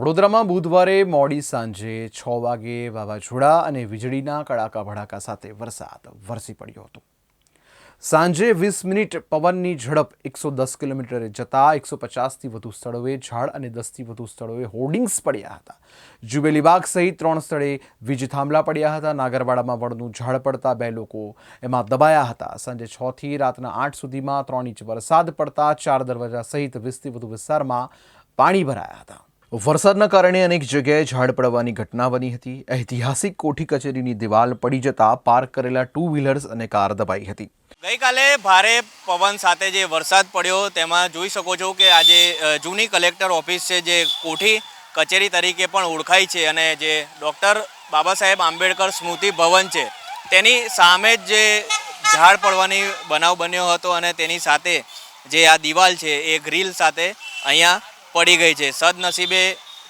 વડોદરામાં બુધવારે મોડી સાંજે 6 વાગે વાવાઝોડા અને વીજળીના કડાકા ભડાકા સાથે વરસાદ વરસી પડ્યો હતો। સાંજે 20 મિનિટ પવનની ઝડપ 110 કિલોમીટરે જતા 150થી વધુ સ્થળોએ ઝાડ અને 10થી વધુ સ્થળોએ હોર્ડિંગ્સ પડ્યા હતા। જુબેલીબાગ સહિત 3 સ્થળે વીજ થાંભલા પડ્યા હતા। નાગરવાડામાં વડનું ઝાડ પડતા 2 લોકો એમાં દબાયા હતા। સાંજે 6 થી રાતના 8 સુધીમાં 3 ઇંચ વરસાદ પડતા 4 દરવાજા સહિત 20થી વધુ વિસ્તારમાં પાણી ભરાયા હતા। વરસાદના કારણે અનેક જગ્યાએ ઝાડ પડવાની ઘટના બની હતી। ઐતિહાસિક કોઠી કચેરીની દિવાલ પડી જતા પાર્ક કરેલા 2 વ્હીલર્સ અને કાર દબાઈ હતી। ગઈકાલે ભારે પવન સાથે જે વરસાદ પડ્યો તેમાં જોઈ શકો છો કે આજે જૂની કલેક્ટર ઓફિસ છે જે કોઠી કચેરી તરીકે પણ ઓળખાય છે અને જે ડૉક્ટર બાબા સાહેબ આંબેડકર સ્મૃતિ ભવન છે તેની સામે જ જે ઝાડ પડવાની બનાવ બન્યો હતો અને તેની સાથે જે આ દિવાલ છે એ ગ્રીલ સાથે અહીંયા પડી ગઈ છે। સદનસીબે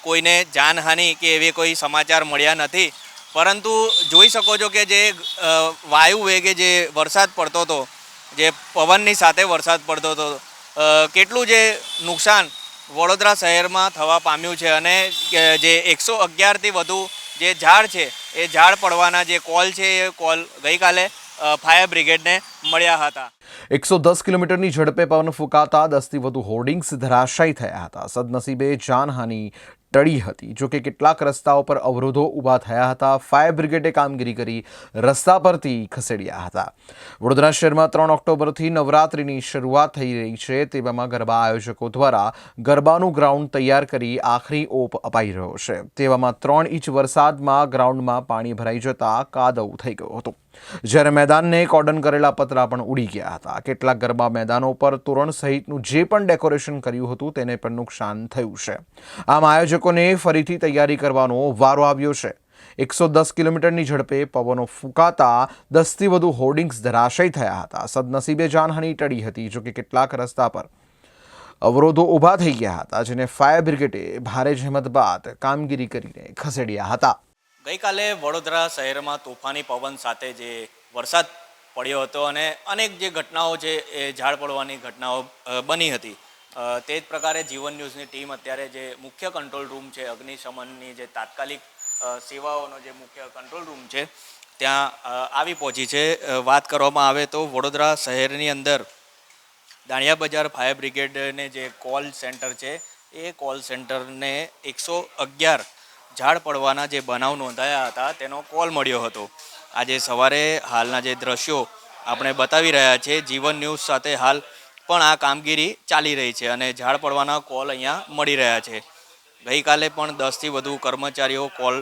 કોઈને જાનહાનિ કે એવી કોઈ સમાચાર મળ્યા નથી, પરંતુ જોઈ શકો છો કે જે વાયુ વેગે જે વરસાદ પડતો હતો, જે પવનની સાથે વરસાદ પડતો હતો, કેટલું જે નુકસાન વડોદરા શહેરમાં થવા પામ્યું છે અને જે 111થી વધુ જે ઝાડ છે એ ઝાડ પડવાના જે કોલ છે એ કોલ ગઈકાલે ફાયર બ્રિગેડને મળ્યા હતા। 110 કિલોમીટરની ઝડપે પવન ફૂંકાતા 10થી વધુ હોર્ડિંગ્સ ધરાશાયી થયા હતા। સદનસીબે જાનહાનિ ટળી હતી। જોકે કેટલાક રસ્તાઓ પર અવરોધો ઊભા થયા હતા। ફાયર બ્રિગેડે કામગીરી કરી રસ્તા પરથી ખસેડ્યા હતા। વડોદરા શહેરમાં 3 ઓક્ટોબરથી નવરાત્રિની શરૂઆત થઈ રહી છે, તેવામાં ગરબા આયોજકો દ્વારા ગરબાનું ગ્રાઉન્ડ તૈયાર કરી આખરી ઓપ અપાઈ રહ્યો છે। તેવામાં 3 ઇંચ વરસાદમાં ગ્રાઉન્ડમાં પાણી ભરાઈ જતા કાદવ થઈ ગયો હતો, જ્યારે મેદાનને કોર્ડન કરેલા પતરા પણ ઉડી ગયા હતા। કેટલાક ગરબા મેદાનો પર તોરણ સહિતનું જે પણ ડેકોરેશન કર્યું હતું તેને પણ નુકસાન થયું છે। આમ આયોજકોને ફરીથી તૈયારી કરવાનો વારો આવ્યો છે। 110 કિલોમીટરની ઝડપે પવનો ફૂંકાતા 10થી વધુ હોર્ડિંગ્સ ધરાશાયી થયા હતા। સદનસીબે જાનહાનિ ટળી હતી। જોકે કેટલાક રસ્તા પર અવરોધો ઊભા થઈ ગયા હતા, જેને ફાયર બ્રિગેડે ભારે જહેમત બાદ કામગીરી કરીને ખસેડ્યા હતા। ગઈકાલે વડોદરા શહેરમાં તોફાની પવન સાથે જે વરસાદ પડ્યો હતો અને અનેક જે ઘટનાઓ છે એ ઝાડ પડવાની ઘટનાઓ બની હતી। તે જ પ્રકારે જીવન ન્યૂઝની ટીમ અત્યારે જે મુખ્ય કંટ્રોલ રૂમ છે, અગ્નિશમનની જે તાત્કાલિક સેવાઓનો જે મુખ્ય કંટ્રોલ રૂમ છે ત્યાં આવી પહોંચી છે। વાત કરવામાં આવે તો વડોદરા શહેરની અંદર દાણિયા બજાર ફાયર બ્રિગેડને જે કોલ સેન્ટર છે એ કોલ સેન્ટરને 111 ઝાડ પડવાના જે બનાવ નોંધાયા હતા તેનો કોલ મળ્યો હતો। આજે સવારે હાલના જે દ્રશ્યો આપણે બતાવી રહ્યા છે, જીવન ન્યૂઝ સાથે હાલ પણ આ કામગીરી ચાલી રહી છે અને ઝાડ પડવાના કોલ અહીંયા મળી રહ્યા છે। ગઈકાલે પણ 10થી વધુ કર્મચારીઓ કોલ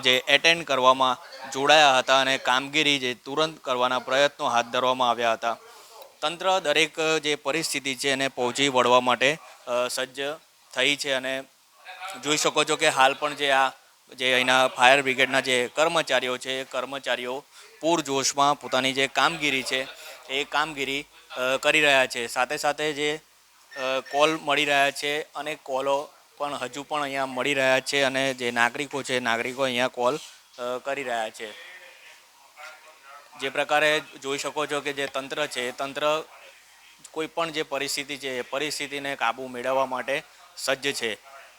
જે એટેન્ડ કરવામાં જોડાયા હતા અને કામગીરી જે તુરંત કરવાના પ્રયત્નો હાથ ધરવામાં આવ્યા હતા। તંત્ર દરેક જે પરિસ્થિતિ છે એને પહોંચી વળવા માટે સજ્જ થઈ છે અને જોઈ શકો છો કે હાલ પણ જે અહીંના ફાયર બ્રિગેડના જે કર્મચારીઓ છે એ કર્મચારીઓ પૂરજોશમાં પોતાની જે કામગીરી છે એ કામગીરી કરી રહ્યા છે। સાથે સાથે જે કોલ મળી રહ્યા છે અને કોલો પણ હજુ પણ અહીંયા મળી રહ્યા છે અને જે નાગરિકો છે નાગરિકો અહીંયા કોલ કરી રહ્યા છે। જે પ્રકારે જોઈ શકો છો કે જે તંત્ર છે એ તંત્ર કોઈ પણ જે પરિસ્થિતિ છે એ પરિસ્થિતિને કાબૂ મેળવવા માટે સજ્જ છે।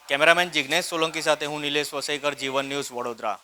કેમેરામેન જિગ્નેશ સોલંકી સાથે હું નિલેશ વસઈકર, જીવન ન્યૂઝ, વડોદરા।